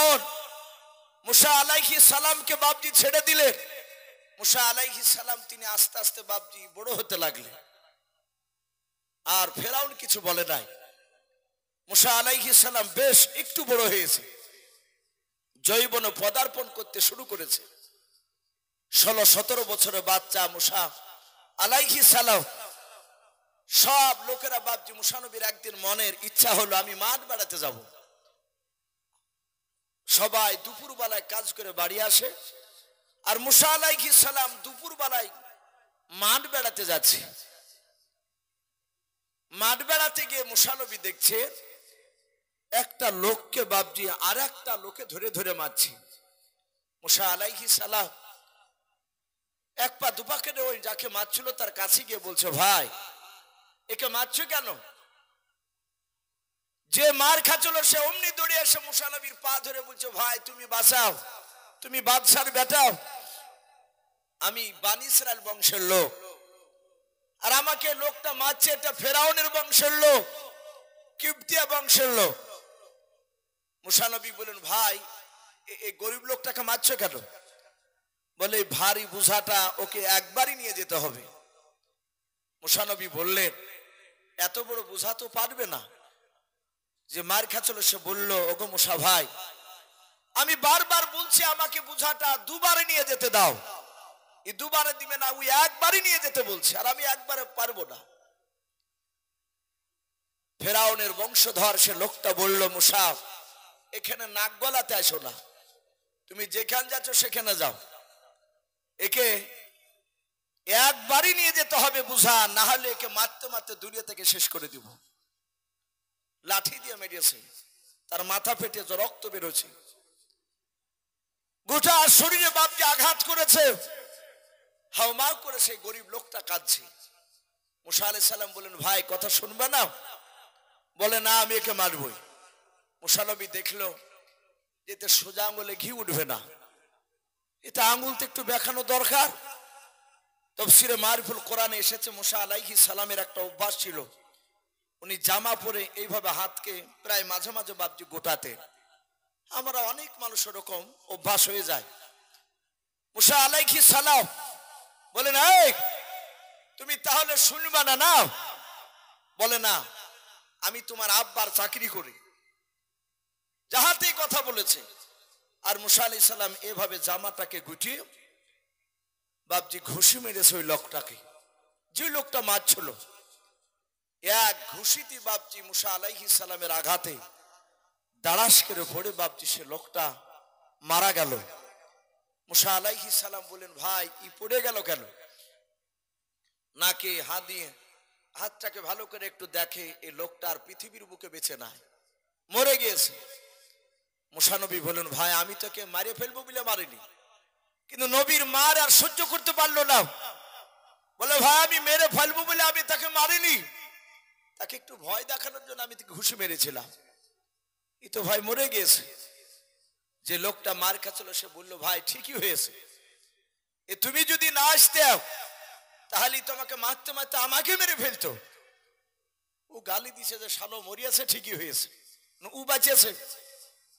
ফেরাউন মুসা আলাইহিস সালামকে বাপজি ছেড়ে দিলেন। মুসা আলাইহিস সালাম তিনি আস্তে আস্তে বাপজি বড় হতে লাগলেন, আর ফেরাউন কিছু বলে নাই। মুসা আলাইহিস সালাম বেশ একটু বড় হয়েছে, যৌবনে পদার্পণ করতে শুরু করেছে। 16-17 বছরের বাচ্চা মুসা আলাইহিস সালাম। সব লোকেরা বাপজি মুসা নবীর একদিন মনের ইচ্ছা হলো আমি মাঠ বেড়াতে যাব। সবাই দুপুর বেলায় কাজ করে বাড়ি আসে, আর মুসা আলাইহিস সালাম দুপুর বেলায় মাঠ বেড়াতে যাচ্ছে। মাঠ বেড়াতে গিয়ে মুসা নবী দেখছে একটা লোককে বাপজি আর একটা লোকে ধরে ধরে মারছে। মুসা আলাইহিস সালাম এক পা দুপা কেটে ওই যাকে মারছিল তার কাছে গিয়ে বলছে, ভাই একে মারছো কেন? যে মার খাচ্ছিল সে অমনি দৌড়ে এসে মুসা নবীর পা ধরে বলছে, ভাই তুমি বাঁচাও, তুমি বাদশার বেটাও, আমি বনি ইসরাইল বংশের লোক, আর আমাকে লোকটা মারছে এটা ফেরাউনের বংশের লোক, কিবতিয়া বংশের লোক। মুসা নবী বলেন, ভাই এই গরিব লোকটাকে মারছো কেন? বলে ভারী বোঝাটা ওকে একবারই নিয়ে যেতে হবে। মুসা নবী বললেন, এত বড় বোঝা তো পারবে না। যে মার খাচ্ছিল সে বলল, ওগো মুসা ভাই আমি বারবার বলছি আমাকে বোঝাটা দুবারে নিয়ে যেতে দাও, এই দুবারে দিবে না, ওই একবারই নিয়ে যেতে বলছে, আর আমি একবারে পারবো না। ফেরাউনের বংশধর সে লোকটা বলল, মুসা এখানে নাক গলাতে আসো না, তুমি যেখানে যাচ্ছ সেখানে যাও, একে একবারই নিয়ে যেতে হবে বুঝা, না হলে একে মারতে মারতে দুনিয়া থেকে শেষ করে দিব। লাঠি দিয়ে মেরেছে, তার মাথা ফেটে রক্ত বেরোছে, গোটা শরীরে বাপকে আঘাত করেছে, হাউমাউ করে সেই গরিব লোকটা কাঁদছে। মুসা আলাইহিস সালাম বলেন, ভাই কথা শুনবে না? বলে না, আমি একে মারবই। মুসা নবী দেখলো এতে সোজা আঙুলে ঘি উঠবে না, এটা আঙুল তো একটু দেখানো দরকার। তাফসীরে মারিফুল কোরআনে এসেছে মুসা আলাইহিস সালামের একটা অভ্যাস ছিল, উনি জামা পরে এইভাবে হাতকে প্রায় মাঝে মাঝে বাপজি গোটাতে। আমরা অনেক মানুষ এরকম অভ্যাস হয়ে যায়। মুসা আলাইহিস সালাম বলেন, এই তুমি তাহলে শুনবা না? না। বলে না, আমি তোমার আব্বার চাকরি করি, যাহাতেই কথা বলেছে। আর মুসা আলাইহিস সালাম এভাবে জামাটাকে গুটিয়ে বাপজি ঘুষি মেরেছে ওই লোকটাকে, যে লোকটা মারছিল। এক ঘুষিতে বাপজি মুসা আলাইহিস সালামের আঘাতে দাঁড়াস করে পড়ে বাপজি সে লোকটা মারা গেল। মুসা আলাইহিস সালাম বলেন, ভাই ই পড়ে গেল কেন? নাকে হাত দিয়ে হাতটাকে ভালো করে একটু দেখে, এই লোকটার পৃথিবীর বুকে বেঁচে নাই, মরে গিয়েছে। মুসা নবী বলেন, ভাই আমি তোকে মারে ফেলবো বলে মারিনি, কিন্তু নবীর মার আর সহ্য করতে পারলো না। বলে, ভাই আমি মেরে ফেলবো বলে আমি তাকে মারিনি, তাকে একটু ভয় দেখানোর জন্য আমি তাকে ঘুষি মেরেছিলাম, ই তো ভাই মরে গিয়েছে। যে লোকটা মার খাচ্ছিল সে বলল, ভাই ঠিকই হয়েছে, এ তুমি যদি না আসতে তাহলে তোমাকে মারতে মারতে আমাকে মেরে ফেলতো। ও গালি দিছে যে শালো মরিয়াছে, ঠিকই হয়েছে, ও বাঁচেছে।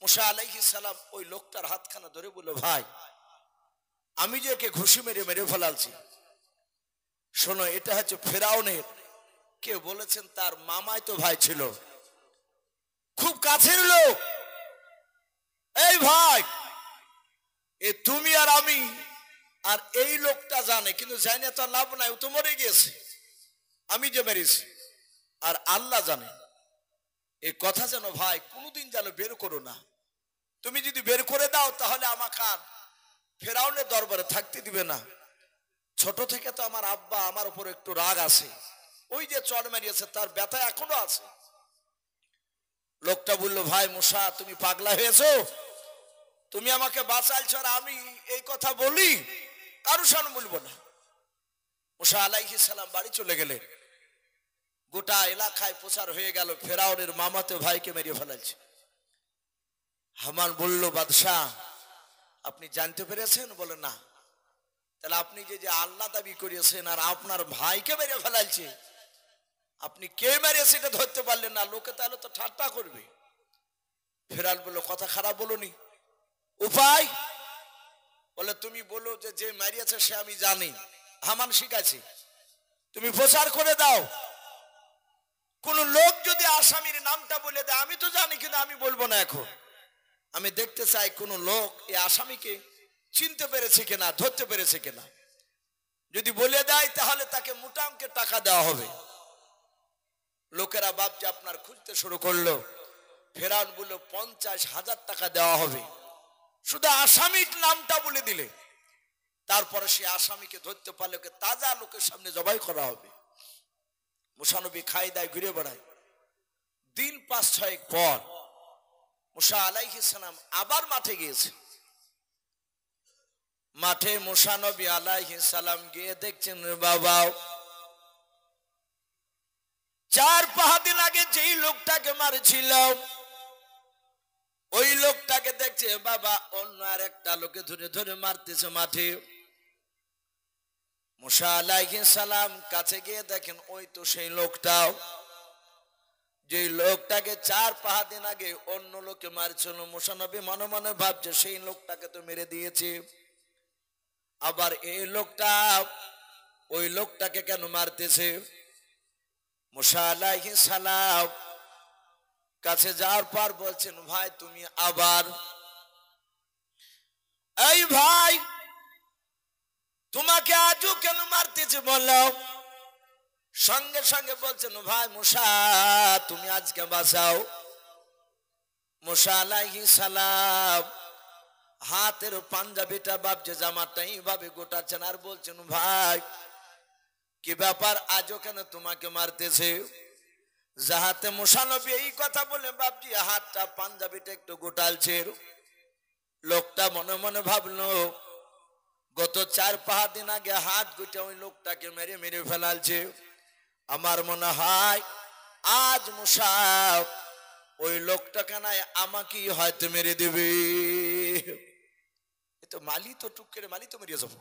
মুসা আলাইহিস সালাম ওই লোকটার হাতখানা ধরে বলল, ভাই আমি যে একে ঘুষি মেরে মেরে ফেলালছি, শোনো এটা হচ্ছে ফেরাউনের, কেউ বলেছেন তার মামাই তো ভাই ছিল, খুব কাছের লোক। এই ভাই এ তুমি আর আমি আর এই লোকটা জানে, কিন্তু জানে তো লাভ নাই, ও তো মরে গিয়েছে, আমি যে মেরেছি আর আল্লাহ জানে। এই কথা যেন ভাই কোনোদিন যেন বের করো না, তুমি যদি বের করে দাও তাহলে আমাকে আর ফেরাউনের দরবারে থাকতে দিবে না। ছোট থেকে তো আমার আব্বা আমার উপর একটু রাগ আছে, ওই যে চড় মারিয়েছে তার ব্যথা এখনো আছে। লোকটা বলল, ভাই মুসা তুমি পাগলা হয়েছো, তুমি আমাকে বাঁচাইছো আর আমি এই কথা বলি, কারো সামনে বলবো না। মুসা আলাইহিস সালাম বাড়ি চলে গেলেন। গোটা এলাকায় প্রচার হয়ে গেল ফেরাউনের মামাতো ভাইকে মেরে ফেলাচ্ছে। হামান বলল, বাদশাহ আপনি জানতে পেরেছেন? বলে না। তাহলে আপনি যে আল্লাহ দাবি করিয়েছেন আর আপনার ভাইকে মেরে ফেলাচ্ছে, আপনি কে মেরে সেটা ধরতে পারলেন না, লোকে তাহলে তো ঠাট্টা করবে। ফেরাউন বলল, কথা খারাপ বলনি, উপায় বলে তুমি বলো যে যে মারিয়েছে সে আমি জানি, হামান শিখাইছি, তুমি প্রচার করে দাও। কোন লোক যদি আসামির নামটা বলে দেয়, আমি তো জানি কিন্তু আমি বলবো না এখন, আমি দেখতে চাই কোন লোক এই আসামিকে চিনতে পেরেছে কিনা, ধরতে পেরেছে কিনা। যদি বলে দেয় তাহলে তাকে মোটা অঙ্কের টাকা দেওয়া হবে। লোকেরা ভাবছে আপনার খুঁজতে শুরু করলো। ফেরাউন বলল 50,000 টাকা দেওয়া হবে শুধু আসামির নামটা বলে দিলে। তারপরে সে আসামিকে ধরতে পারলে ওকে তাজা লোকের সামনে জবাই করা হবে। মুসা নবী খাই দায় ঘুরে বেড়ায়। দিন 5-6 পর মুসা আলাইহিস সালাম আবার মাঠে গিয়েছে। মাঠে মুসা নবী আলাইহিস সালাম গিয়ে দেখছেন বাবা 4-5 দিন আগে যেই লোকটাকে মারছিল ওই লোকটাকে দেখছে বাবা অন্য আর একটা লোকে ধরে ধরে মারতেছে মাঠে। মুসা আলাইহিস সালাম কাছে গিয়ে দেখেন ওই তো সেই লোকটাও, যে লোকটাকে 4-5 দিন আগে অন্য লোকে মারছিল। মুসা নবী মনে মনে ভাবছে সেই লোকটাকে তো মেরে দিয়েছে, আবার এই লোকটা ওই লোকটাকে কেন মারতেছে। মুসা আলাইহিস সালাম কাছে যাওয়ার পর বলছেন ভাই তুমি আবার, এই ভাই তোমাকে আজও কেন মারতেছে বলো। সঙ্গে সঙ্গে বলছেন ভাই মুসা তুমি আজকে বাঁচাও। মুসা আলাইহিস সালাম হাতের পাঞ্জাবিটা ভাবছে জামাটা এইভাবে গোটাচ্ছেন আর বলছেন ভাই কি ব্যাপার আজও কেন তোমাকে মারতেছে। যাহাতে মুসা নবী এই কথা বলে ভাবছি হাতটা পাঞ্জাবিটা একটু গোটালছে। লোকটা মনে মনে ভাবলো গত 4-5 দিন আগে হাত গুটে ওই লোকটাকে মেরে মেরে ফেলালছে, আমার মনে হয় আজ মুসা ওই লোকটাকে নাই আমাকেই হয়তো মেরে দেবে। তো মালি তো টুক করে মালি তো মেরিয়ে যাবো,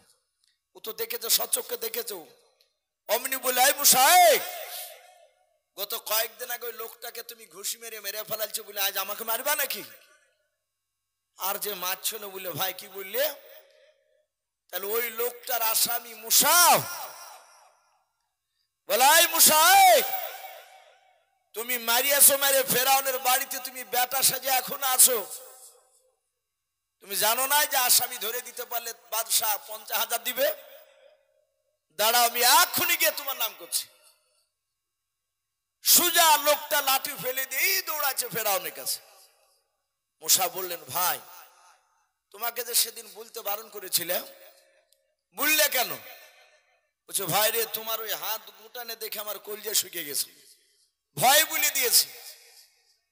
ও তো দেখেছো সচক্ষে দেখেছো। অমনি বলে এই মুসা গত কয়েকদিন আগে ওই লোকটাকে তুমি ঘুষি মেরে মেরে ফেলালছো বলে আজ আমাকে মারবা নাকি। আর যে মারছিল বলে ভাই কি বললে, তাহলে ওই লোকটার আসামি মুসা। বলাই মুসা তুমি মারিয়াছো মেরে ফেরাউনের বাড়িতে তুমি বেটা সাজে এখন আছো, তুমি জানো না যে আসামি ধরে দিতে পারলে বাদশাহ 50,000 দিবে। দাঁড়াও আমি এক্ষুনি গিয়ে তোমার নাম করছি। সুজা লোকটা লাঠি ফেলে দিয়ে দৌড়াচ্ছে ফেরাউনের কাছে। মুসা বললেন ভাই তোমাকে যে সেদিন বলতে বারণ করেছিলাম বললে কেন। বলছে ভাই রে তোমার ওই হাত গুটানে দেখে আমার কলজা শুকিয়ে গেছে, ভয় বলে দিয়েছি।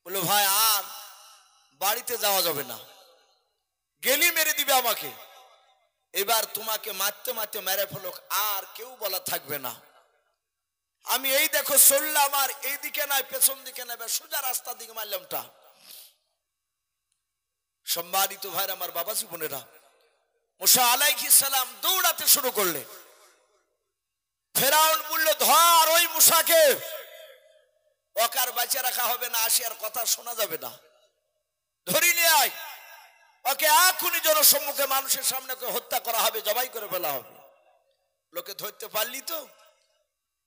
বললো ভাই আর বাড়িতে যাওয়া যাবে না, গেলি মেরে দিবে আমাকে। এবার তোমাকে মারতে মারতে মেরে ফেলো, আর কেউ বলা থাকবে না। আমি এই দেখো চললাম আর এইদিকে নাই পেছন দিকে নেবে সোজা রাস্তার দিকে মারলামটা। সম্মানিত ভাইরা আমার বাবাজি বোনেরা, মুসা আলাইহিস সালাম দৌড়াতে শুরু করলে। ফেরাউন বলল ধর ওই মুসাকে, ওকার বাঁচিয়ে রাখা হবে না, আসিয়ার কথা শোনা যাবে না, ধরি নিয়ে আয়, ওকে এখনই জনসম্মুখে মানুষের সামনে হত্যা করা হবে, জবাই করে ফেলা হবে। লোকে ধরতে পারলি তো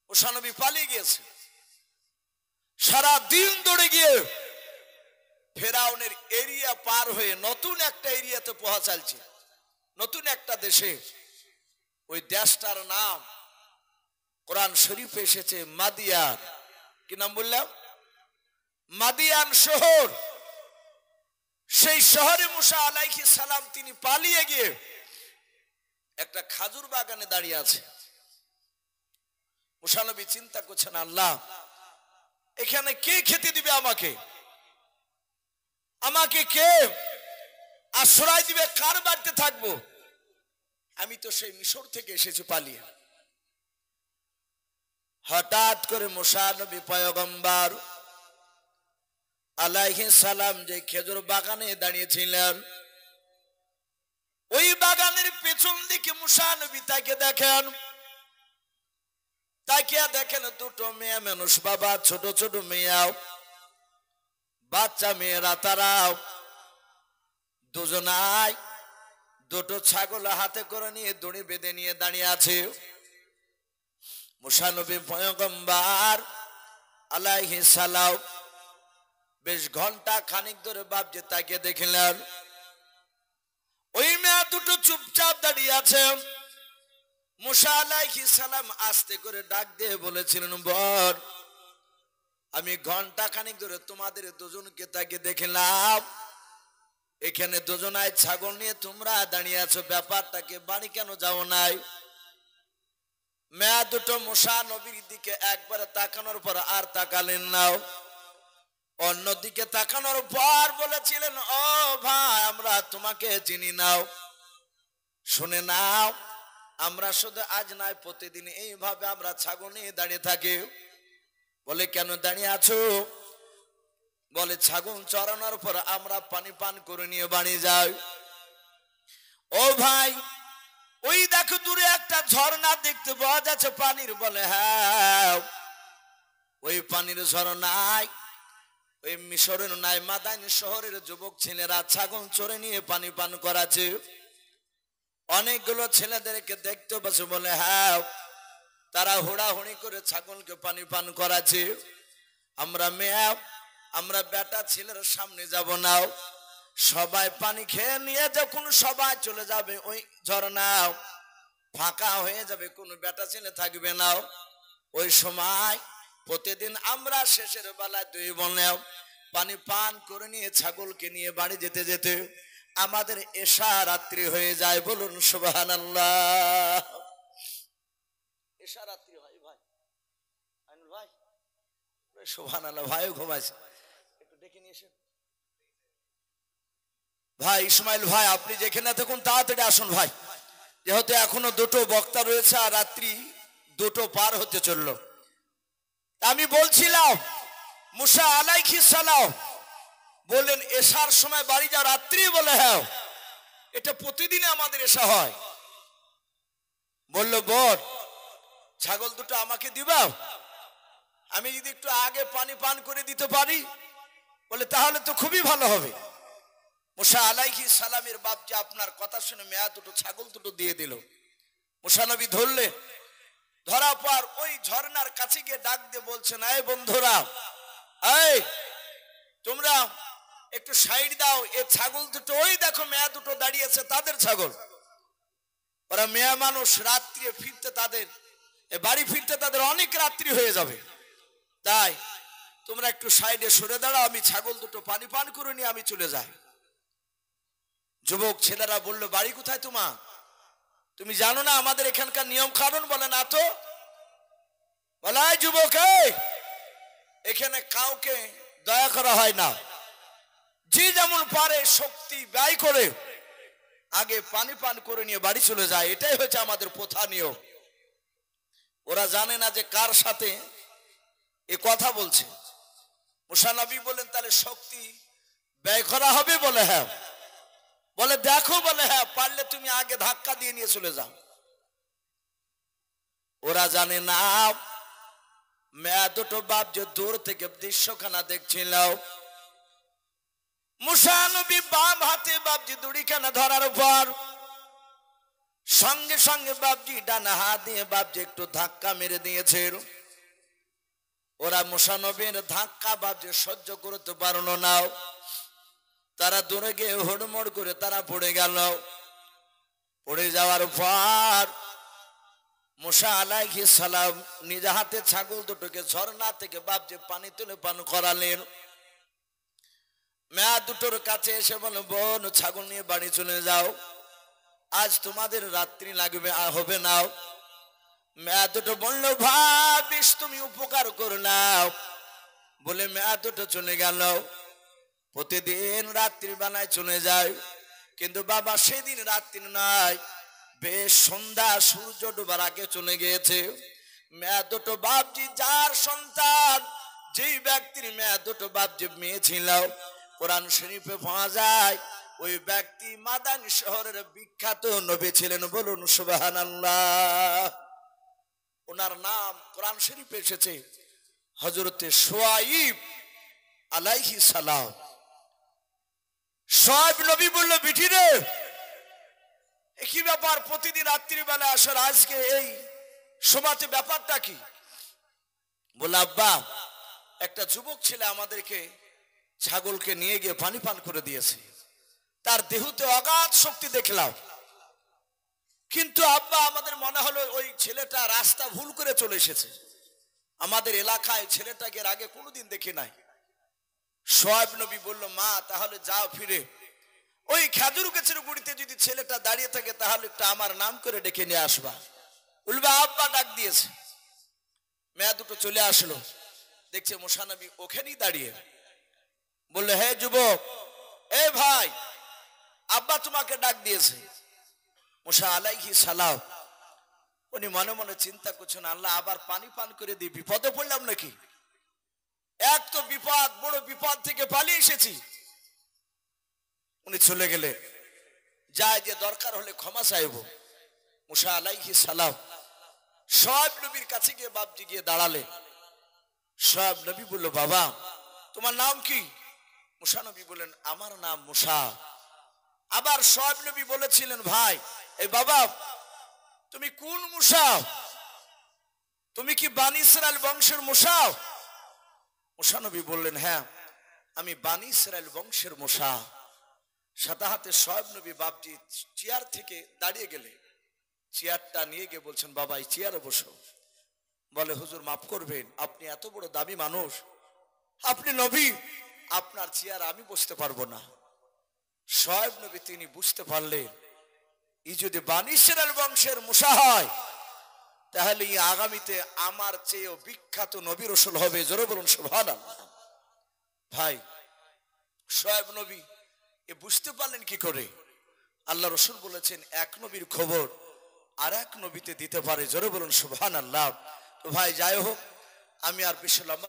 মুসা নবী পালিয়ে গিয়েছে। সারা দিন দৌড়ে গিয়ে ফেরাউনের এরিয়া পার হয়ে নতুন একটা এরিয়াতে পৌঁছালছে, নতুন একটা দেশে। ওই দেশটার নাম কোরআন শরীফে এসেছে মাদিয়ান। কি নাম বললাম? মাদিয়ান শহর। সেই শহরে মুসা আলাইহিস সালাম তিনি পালিয়ে গিয়ে একটা খাজুর বাগানে দাঁড়িয়ে আছে। মুসা নবী চিন্তা করছেন আল্লাহ এখানে কে খেতে দিবে আমাকে, আমাকে কে আশ্রয় দিবে, কার বাড়িতে থাকবো। আমি তো সেই মিশর থেকে এসেছি পালিয়ে। হঠাৎ করে মুসা নবী পয়গম্বর আলাইহিস সালাম যে খেজুর বাগানে দাঁড়িয়েছিলেন, ওই বাগানের পেছন দিকে মুসা নবী তাকে দেখেন। তাকিয়া দেখেন দুটো মেয়ে মানুষ বাবা, ছোট ছোট মেয়ে, বাচ্চা মেয়েরা, তারা দুজনাই দুটো ছাগল হাতে করে নিয়ে দড়ি বেঁধে নিয়ে দাঁড়িয়ে আছে। মুসা নবী পয়গম্বর আলাইহিস সালাম বেশ ঘন্টা খানিক ধরে বাপজি তাকে দেখলেন। ওই মেয়ে দুটো চুপচাপ দাঁড়িয়ে আছে। মুসা আলাইহিস সালাম আস্তে করে ডাক দিয়ে বলেছিলেন, বর আমি ঘন্টা খানিক ধরে তোমাদের দুজনকে তাকে দেখলাম, এখানে দুজনায় ছাগল নিয়ে তোমরা দাঁড়িয়ে আছো, ব্যাপারটাকে বাড়ি কেন যাও নাই? মেয়া দুটো মুসা নবীর দিকে একবারে তাকানোর পর আর তাকালেন নাও। অন্যদিকে তাকানোর পর বলেছিলেন, ও ভাই আমরা তোমাকে চিনি নাও, শুনে নাও, আমরা শুধু আজ নয় প্রতিদিন এইভাবে আমরা ছাগল নিয়ে দাঁড়িয়ে থাকি। বলে কেন দাঁড়িয়ে আছো? বলে ছাগল চড়ানোর পর আমরা পানি পান করে নিয়ে বাড়ি যাই। ও ভাই ওই দেখো দূরে একটা ঝর্ণা দেখতে পাওয়া যাচ্ছে পানির। বলে হ্যাঁ, ওই পানির ঝর্ণায় ওই মিশরের নাই মাদাইন শহরের যুবক ছেলেরা ছাগল চড়ে নিয়ে পানি পান করাছে। অনেকগুলো ছেলেদেরকে দেখতে পাচ্ছে। বলে হ্যাঁ, তারা হুড়াহুড়ি করে ছাগলকে পানি পান করাছে। আমরা মেয়ে আমরা বেটা ছেলের সামনে যাব না, সবাই পানি খেয়ে নিয়ে যখন সবাই চলে যাবে ওই ঝর্ণা ফাঁকা হয়ে যাবে, কোনো বেটা ছেলে থাকবে না। ওই সময় প্রতিদিন আমরা শেষের বেলায় দুই বোনে পানি পান করে নিয়ে ছাগলকে নিয়ে বাড়ি যেতে যেতে আমাদের এশা রাত্রি হয়ে যায়। বলুন সুবহানাল্লাহ। এশা রাত্রি হয় ভাই, আইনুল ভাই সুবহানাল্লাহ, ভাইও ঘুমাইছে, একটু ডেকে নিয়ে এসেন। ভাই ইসমাইল ভাই আপনি যেখানে থাকুন তাড়াতাড়ি আসুন ভাই, যেহেতু এখনো দুটো বক্তা রয়েছে আর রাত্রি দুটো পার হতে চললো। আমি বলছিলাম মুসা আলাইহিস সালাম বললেন এশার সময় বাড়ি যা রাত্রি। বলে হ্যাঁ, এটা প্রতিদিন আমাদের এশা হয়। বলল বর ছাগল দুটো আমাকে দিবা, আমি যদি একটু আগে পানি পান করে দিতে পারি। বলে তাহলে তো খুবই ভালো হবে। মুসা আলাইহিস সালামের বাপ যে আপনার কথা শুনে মেয়া দুটো ছাগল দুটো দিয়ে দিল। মুসা নবী ধরলে, ধরা পর ওই ঝর্ণার কাছে গিয়ে ডাক দিয়ে বলছেন, এই বন্ধুরা, এই তোমরা একটু সাইড দাও, এ ছাগল দুটো ওই দেখো মেয়া দুটো দাঁড়িয়েছে তাদের ছাগল। ওরা মেয়া মানুষ, রাত্রি ফিরতে তাদের বাড়ি ফিরতে তাদের অনেক রাত্রি হয়ে যাবে, তাই তোমরা একটু সাইডে সরে দাঁড়াও, আমি ছাগল দুটো পানি পান করে নিয়ে আমি চলে যাই। যুবক ছেলেরা বললো বাড়ি কোথায় তোমার? তুমি জানো না আমাদের এখানকার নিয়ম কানুন? বলে না তো। বলে যুবক এখানে কাউকে দয়া করা হয় না, যে যেমন পারে শক্তি ব্যয় করে আগে পানি পান করে নিয়ে বাড়ি চলে যায়, এটাই হচ্ছে আমাদের প্রথা নিয়ম। ওরা জানে না যে কার সাথে এ কথা বলছে। মুসা নবী বলেন তাহলে শক্তি ব্যয় করা হবে? বলে হ্যাঁ। বলে দেখো, বলে হ্যাঁ, পারলে তুমি আগে ধাক্কা দিয়ে নিয়ে চলে যাও। ওরা জানে না মেয়া দুটো বাপ যে দূর থেকে দৃশ্যখানা দেখছিল। মুসা নবী বাম হাতে বাপজি দড়িখানা ধরার পর সঙ্গে সঙ্গে বাপজি ডান হাত দিয়ে বাপজি একটু ধাক্কা মেরে দিয়েছে। ওরা মুসা নবীর ধাক্কা বাপজি সহ্য করতে পারলো না, তারা দূরে গিয়ে হুড়মুড় করে তারা পড়ে গেল। পড়ে যাওয়ার পর মুসা আলাইহিস সালাম নিজ হাতে ছাগল দুটোকে ঝর্ণা থেকে বাপজি পানি তুলে পান করালেন। মেয়া দুটোর কাছে এসে বলে বোন ছাগল নিয়ে বাড়ি চলে যাও, আজ তোমাদের রাত্রি লাগবে হবে না। মেয়া দুটো বললো ভাবিস তুমি উপকার করলাম বলে মেয়া দুটো চলে গেল। প্রতিদিন রাত্রি বেলায় চলে যায়, কিন্তু বাবা সেদিন রাত্রি নয়, বেশ সন্ধ্যা সূর্য ডোবার আগে চলে গিয়েছে। মেয়া দুটো বাপজি যার সন্তান, যেই ব্যক্তির মেয়া দুটো বাপজি মেয়ে ছিল, কোরআন শরীফে পাওয়া যায় ওই ব্যক্তি মাদানী শহরের বিখ্যাত নবী ছিলেন। বলুন সুবহানাল্লাহ। ওনার নাম কোরআন শরীফে এসেছে হযরতে শুআইব আলাইহিস সালাম। সব নবী বলল, বিটি রে কি ব্যাপার, প্রতিদিন রাত্রিবেলা আসার, আজকে এই সমাজে ব্যাপারটা কি? বলে, আব্বা একটা যুবক ছেলে আমাদেরকে ছাগলকে নিয়ে গিয়ে পানি পান করে দিয়েছে, তার দেহতে অগাধ শক্তি দেখলাম, কিন্তু আব্বা আমাদের মনে হলো ওই ছেলেটা রাস্তা ভুল করে চলে এসেছে, আমাদের এলাকায় ছেলেটাকে এর আগে কোনোদিন দেখি নাই। শোয়েব নবী বলল, মা তাহলে যাও ফিরে ওই খেজুর গাছের গুড়িতে যদি ছেলেটা দাঁড়িয়ে থাকে তাহলে একটা আমার নাম করে ডেকে নিয়ে আসবা। বলবে আব্বা ডাক দিয়েছে। মেয়ে দুটো চলে আসলো, দেখছে মুসা নবী ওখানেই দাঁড়িয়ে। বললো, হে যুবক, এ ভাই, আব্বা তোমাকে ডাক দিয়েছে। মুসা আলাইহিস সালাম উনি মনে মনে চিন্তা করছেন, আল্লাহ আবার পানি পান করে দিই, বিপদে পড়লাম নাকি? এক তো বিপদ, বড় বিপদ থেকে পালিয়ে এসেছি। উনি চলে গেলে, যায় যে দরকার হলে ক্ষমা চাইব। মুসা আলাইহিস সালাম শোয়েব নবীর কাছে গিয়ে বাপজি গিয়ে দাঁড়ালেন। শোয়েব নবী বলল, বাবা তোমার নাম কি? মুসা নবী বললেন, আমার নাম মুসা। আবার শোয়েব নবী বলেছিলেন, ভাই এই বাবা তুমি কোন মুসা? তুমি কি বানি ইসরাইল বংশের মুসা? মুসা নবী বললেন, হ্যাঁ আমি বানি ইসরাইল বংশের মুসা। সাদা হাতে শোয়েব নবী বাপজি চেয়ার থেকে দাঁড়িয়ে গেলে চেয়ারটা নিয়ে গিয়ে বলছেন, বাবা এই চেয়ারে বসো। বলে, হুজুর মাফ করবেন, আপনি এত বড় দামি মানুষ, আপনি নবী, আপনার চেয়ার আমি বসতে পারবো না। শোয়েব নবী তিনি বুঝতে পারলেন, এই যদি বানি ইসরাইল বংশের মুসা হয় তাহলে এই আগামীতে আমার চেয়েও বিখ্যাত নবী রাসূল হবে। জোরে বলুন সুবহানাল্লাহ। ভাই শোয়েব নবী এ বুঝতে পারলেন কি করে? আল্লাহ রাসূল বলেছেন, এক নবীর খবর আর এক নবীতে দিতে পারে। জোরে বলুন সুবহানাল্লাহ। তো ভাই যাই হোক, আমি আর বেশি লম্বা